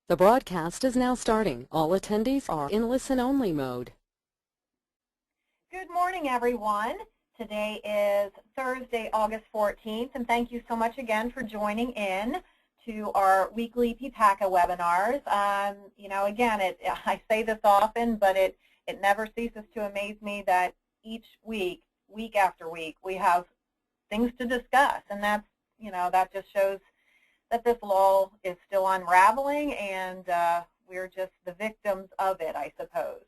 The broadcast is now starting. All attendees are in listen-only mode. Good morning, everyone. Today is Thursday, August 14th, and thank you so much again for joining in to our weekly PPACA webinars. Again, I say this often, but it never ceases to amaze me that each week, week after week, we have things to discuss, and that just shows that this law is still unraveling, and we're just the victims of it, I suppose.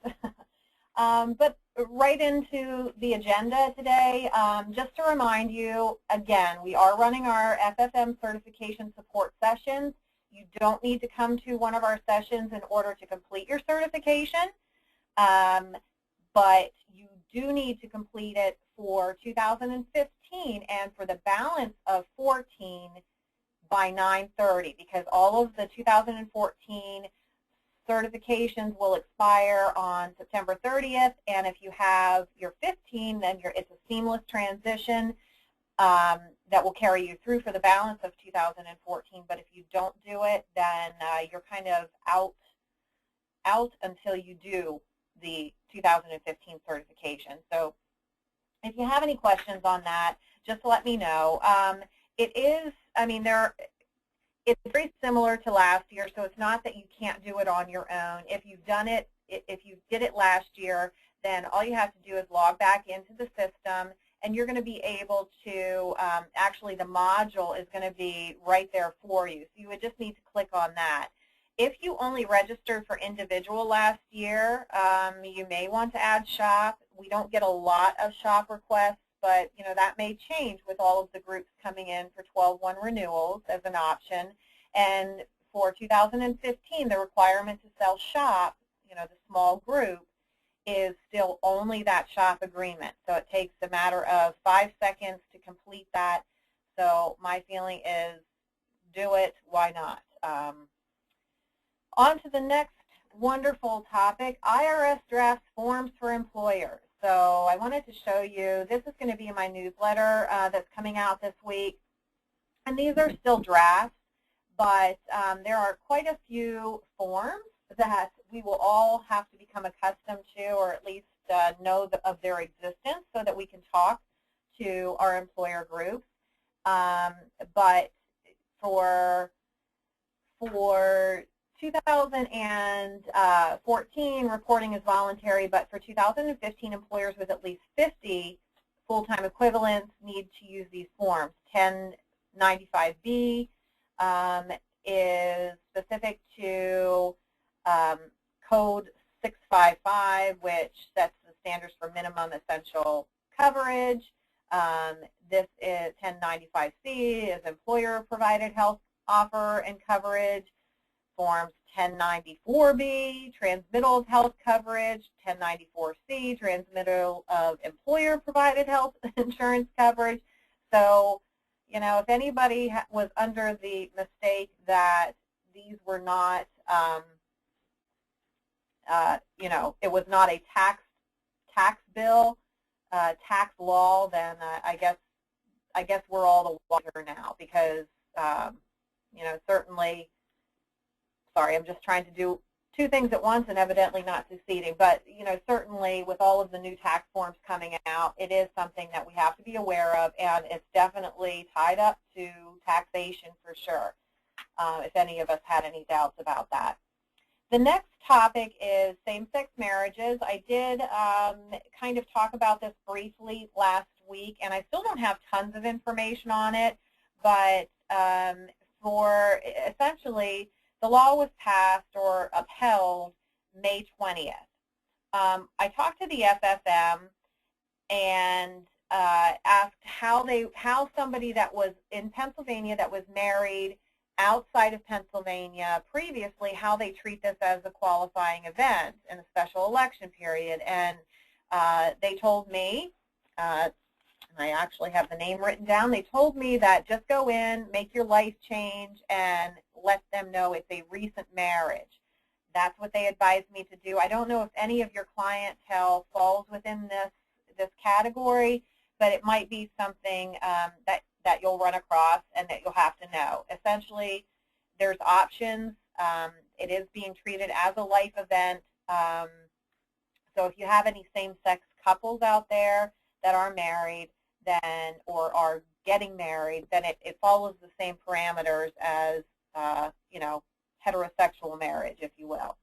But right into the agenda today, just to remind you, again, we are running our FFM certification support sessions. You don't need to come to one of our sessions in order to complete your certification, but you do need to complete it for 2015 and for the balance of 14 by 9:30, because all of the 2014 certifications will expire on September 30th, and if you have your 15, then it's a seamless transition that will carry you through for the balance of 2014. But if you don't do it, then you're kind of out until you do the 2015 certification. So if you have any questions on that, just let me know. It is, it's very similar to last year, so it's not that you can't do it on your own. If you've done it, if you did it last year, then all you have to do is log back into the system, and you're going to be able to, actually the module is going to be right there for you. So you would just need to click on that. If you only registered for individual last year, you may want to add shop. We don't get a lot of shop requests, but that may change with all of the groups coming in for 12/1 renewals as an option. And for 2015, the requirement to sell shop, the small group, is still only that shop agreement. So it takes a matter of 5 seconds to complete that. So my feeling is do it, why not? On to the next wonderful topic, IRS drafts forms for employers. So I wanted to show you, this is going to be in my newsletter that's coming out this week. And these are still drafts, but there are quite a few forms that we will all have to become accustomed to, or at least know of their existence so that we can talk to our employer groups. But for 2014, reporting is voluntary, but for 2015, employers with at least 50 full-time equivalents need to use these forms. 1095B is specific to Code 655, which sets the standards for minimum essential coverage. This is 1095C is employer-provided health offer and coverage. Forms 1094B, transmittal of health coverage, 1094C, transmittal of employer-provided health insurance coverage. So, if anybody was under the mistake that these were not, it was not a tax bill, tax law, then I guess we're all the wiser now, because certainly. Sorry, I'm just trying to do two things at once and evidently not succeeding. But, certainly with all of the new tax forms coming out, it is something that we have to be aware of, and it's definitely tied up to taxation for sure, if any of us had any doubts about that. The next topic is same-sex marriages. I did kind of talk about this briefly last week, and I still don't have tons of information on it, but for essentially, the law was passed or upheld May 20th. I talked to the FFM and asked how somebody that was in Pennsylvania that was married outside of Pennsylvania previously, how they treat this as a qualifying event in a special election period. And they told me, and I actually have the name written down, they told me that just go in, make your life change, and let them know it's a recent marriage. That's what they advised me to do. I don't know if any of your clientele falls within this category, but it might be something that you'll run across and that you'll have to know. Essentially, there's options It is being treated as a life event. So if you have any same-sex couples out there that are married, then or are getting married, then it follows the same parameters as you know, heterosexual marriage, if you will.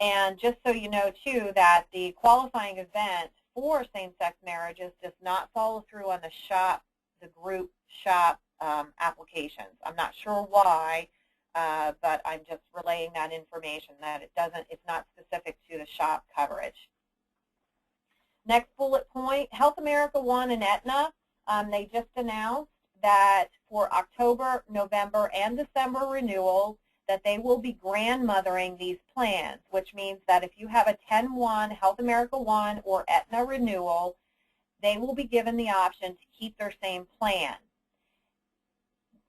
And just so you know, too, that the qualifying event for same-sex marriages does not follow through on the group SHOP applications. I'm not sure why, but I'm just relaying that information that it's not specific to the SHOP coverage. Next bullet point, Health America One and Aetna, they just announced that for October, November, and December renewals, that they will be grandmothering these plans, which means that if you have a 10-1 Health America One or Aetna renewal, they will be given the option to keep their same plan.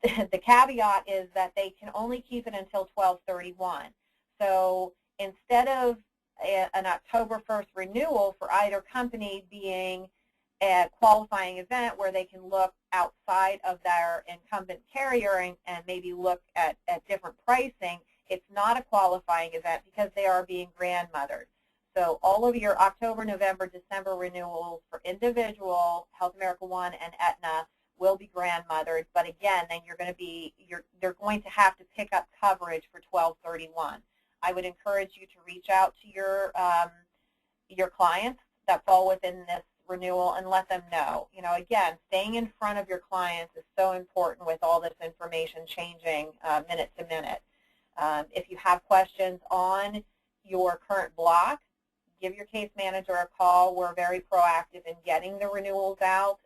The caveat is that they can only keep it until 12/31. So instead of an October 1st renewal for either company being a qualifying event where they can look outside of their incumbent carrier and maybe look at different pricing, it's not a qualifying event because they are being grandmothered. So all of your October, November, December renewals for individual Health America One and Aetna will be grandmothered, but again, then they're going to have to pick up coverage for 12/31. I would encourage you to reach out to your clients that fall within this renewal and let them know. You know, again, staying in front of your clients is so important with all this information changing minute to minute. If you have questions on your current block, give your case manager a call. We're very proactive in getting the renewals out,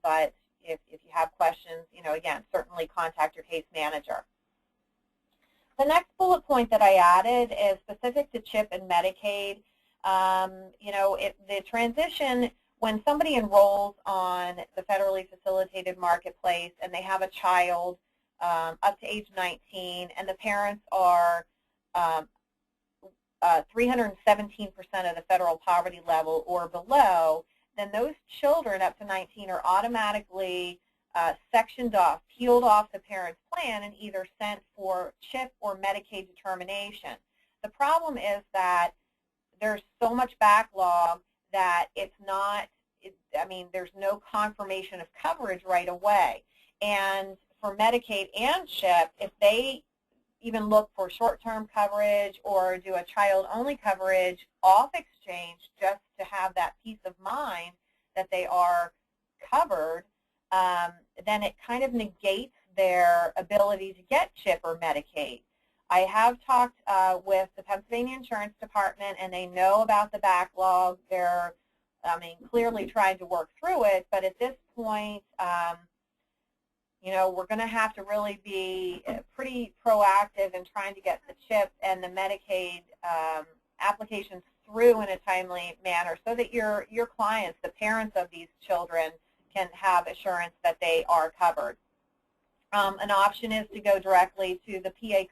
but if you have questions, you know, again, certainly contact your case manager. The next bullet point that I added is specific to CHIP and Medicaid. You know, the transition, when somebody enrolls on the federally facilitated marketplace and they have a child up to age 19 and the parents are 317% of the federal poverty level or below, then those children up to 19 are automatically sectioned off, peeled off the parent's plan and either sent for CHIP or Medicaid determination. The problem is that there's so much backlog that it's not, I mean, there's no confirmation of coverage right away. And for Medicaid and CHIP, if they even look for short-term coverage or do a child-only coverage off exchange just to have that peace of mind that they are covered, then it kind of negates their ability to get CHIP or Medicaid. I have talked with the Pennsylvania Insurance Department, and they know about the backlog. They're, I mean, clearly trying to work through it, but at this point, you know, we're going to have to really be pretty proactive in trying to get the CHIP and the Medicaid applications through in a timely manner so that your clients, the parents of these children, can have assurance that they are covered. An option is to go directly to the PA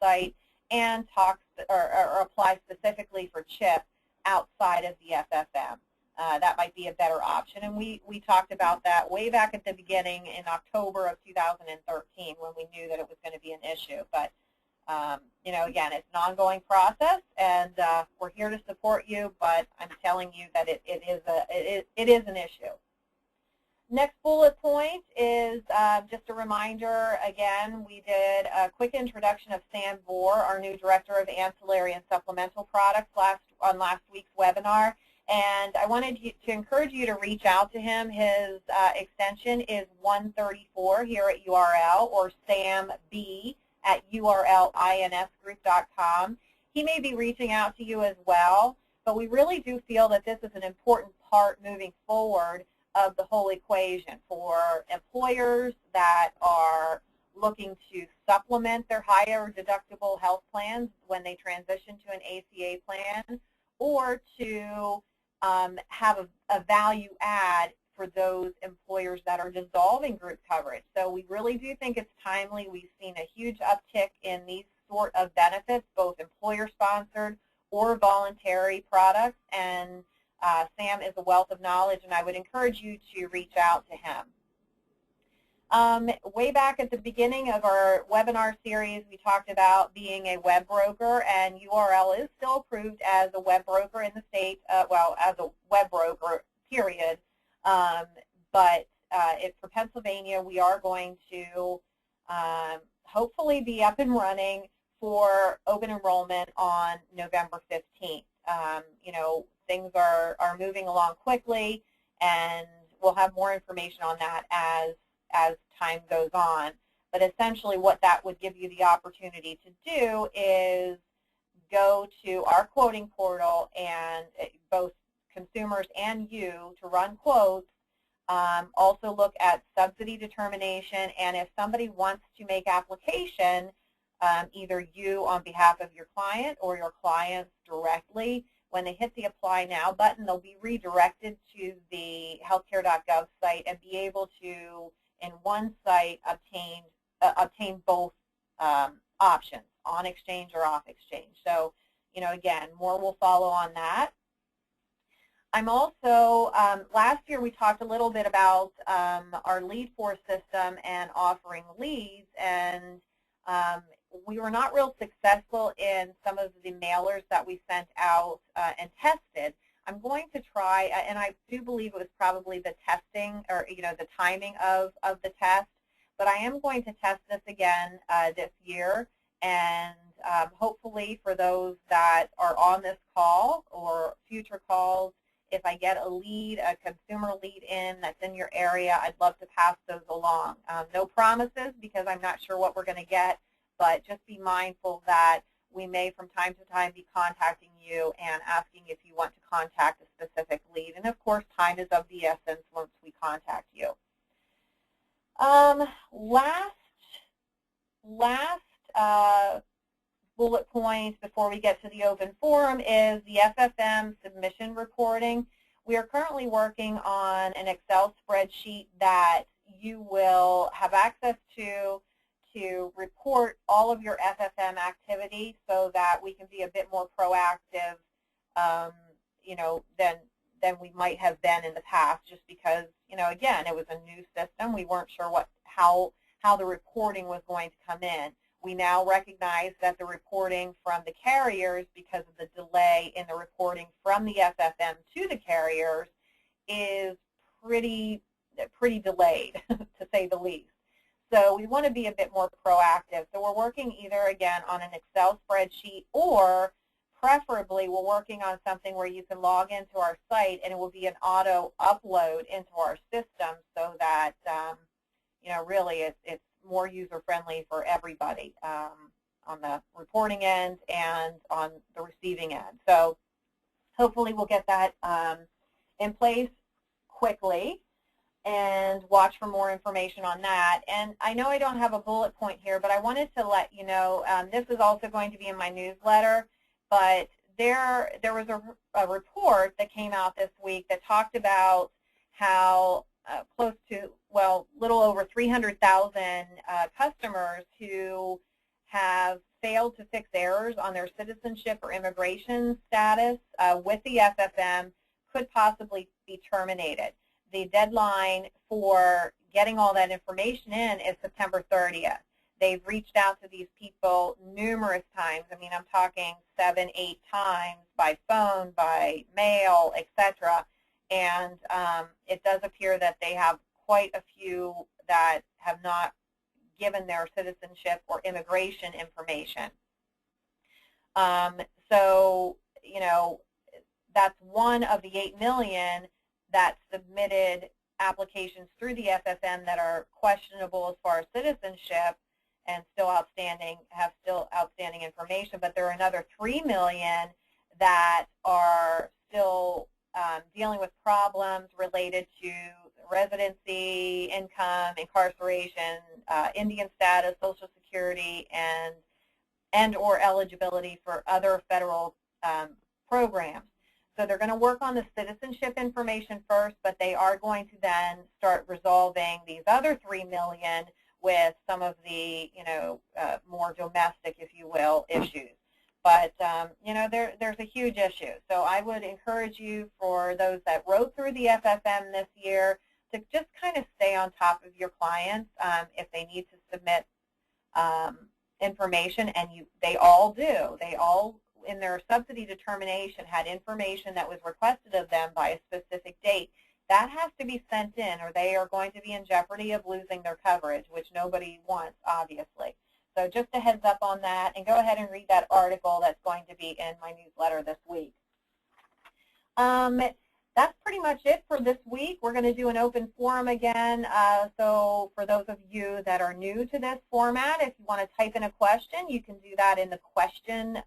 site and talk or apply specifically for CHIP outside of the FFM. That might be a better option, and we talked about that way back at the beginning in October of 2013 when we knew that it was going to be an issue. But you know, again, it's an ongoing process, and we're here to support you. But I'm telling you that it is an issue. Next bullet point is just a reminder. Again, we did a quick introduction of Sam Bohr, our new Director of Ancillary and Supplemental Products, on last week's webinar. And I wanted to encourage you to reach out to him. His extension is 134 here at URL, or samb@urlinsgroup.com. He may be reaching out to you as well, but we really do feel that this is an important part moving forward of the whole equation for employers that are looking to supplement their higher deductible health plans when they transition to an ACA plan, or to have a value add for those employers that are dissolving group coverage. So we really do think it's timely. We've seen a huge uptick in these sort of benefits, both employer-sponsored or voluntary products, and Sam is a wealth of knowledge, and I would encourage you to reach out to him. Way back at the beginning of our webinar series, we talked about being a web broker, and URL is still approved as a web broker in the state, well, as a web broker, period. But for Pennsylvania, we are going to hopefully be up and running for open enrollment on November 15th. You know, things are moving along quickly, and we'll have more information on that as time goes on. But essentially what that would give you the opportunity to do is go to our quoting portal, and both consumers and you to run quotes. Also look at subsidy determination, and if somebody wants to make application, either you on behalf of your client or your clients directly, when they hit the Apply Now button, they'll be redirected to the healthcare.gov site and be able to, in one site, obtain both options, on exchange or off exchange. So, you know, again, more will follow on that. I'm also, last year we talked a little bit about our lead force system and offering leads, and we were not real successful in some of the mailers that we sent out and tested. I'm going to try, and I do believe it was probably the testing, or you know, the timing of the test, but I am going to test this again this year, and hopefully for those that are on this call or future calls, if I get a lead, a consumer lead in that's in your area, I'd love to pass those along. No promises, because I'm not sure what we're going to get, but just be mindful that we may from time to time be contacting you and asking if you want to contact a specific lead. And of course, time is of the essence once we contact you. Last bullet point before we get to the open forum is the FFM submission reporting. We are currently working on an Excel spreadsheet that you will have access to report all of your FFM activity, so that we can be a bit more proactive, you know, than we might have been in the past, just because, you know, again, it was a new system. We weren't sure how the reporting was going to come in. We now recognize that the reporting from the carriers, because of the delay in the reporting from the FFM to the carriers, is pretty delayed, to say the least. So we want to be a bit more proactive. So we're working either, again, on an Excel spreadsheet, or preferably we're working on something where you can log into our site and it will be an auto upload into our system, so that, you know, really it's more user-friendly for everybody on the reporting end and on the receiving end. So hopefully we'll get that in place quickly, and watch for more information on that. And I know I don't have a bullet point here, but I wanted to let you know, this is also going to be in my newsletter, but there was a report that came out this week that talked about how close to, well, little over 300,000 customers who have failed to fix errors on their citizenship or immigration status with the FFM could possibly be terminated. The deadline for getting all that information in is September 30th. They've reached out to these people numerous times. I mean, I'm talking 7, 8 times by phone, by mail, etc. And it does appear that they have quite a few that have not given their citizenship or immigration information. So, you know, that's one of the 8 million that submitted applications through the FFM that are questionable as far as citizenship and still outstanding, have still outstanding information. But there are another 3 million that are still dealing with problems related to residency, income, incarceration, Indian status, Social Security, and or eligibility for other federal programs. So they're going to work on the citizenship information first, but they are going to then start resolving these other 3 million with some of the, you know, more domestic, if you will, issues. But, you know, there's a huge issue. So I would encourage you, for those that wrote through the FFM this year, to just kind of stay on top of your clients if they need to submit information, and they all do. They all, in their subsidy determination, had information that was requested of them by a specific date. That has to be sent in, or they are going to be in jeopardy of losing their coverage, which nobody wants, obviously. So just a heads up on that, and go ahead and read that article that's going to be in my newsletter this week. That's pretty much it for this week. We're going to do an open forum again. So for those of you that are new to this format, if you want to type in a question, you can do that in the question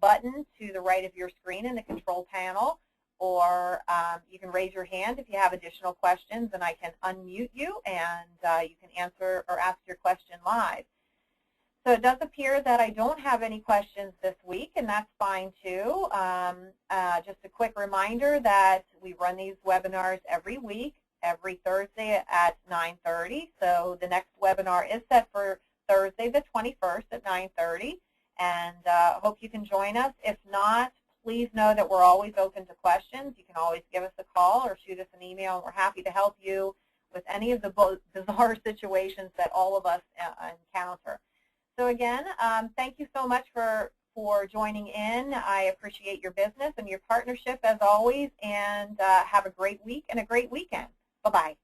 button to the right of your screen in the control panel, or you can raise your hand if you have additional questions, and I can unmute you, and you can answer or ask your question live. So it does appear that I don't have any questions this week, and that's fine too. Just a quick reminder that we run these webinars every week, every Thursday at 9:30. So the next webinar is set for Thursday the 21st at 9:30, and hope you can join us. If not, please know that we're always open to questions. You can always give us a call or shoot us an email, and we're happy to help you with any of the bizarre situations that all of us encounter. So again, thank you so much for joining in. I appreciate your business and your partnership as always, and have a great week and a great weekend. Bye-bye.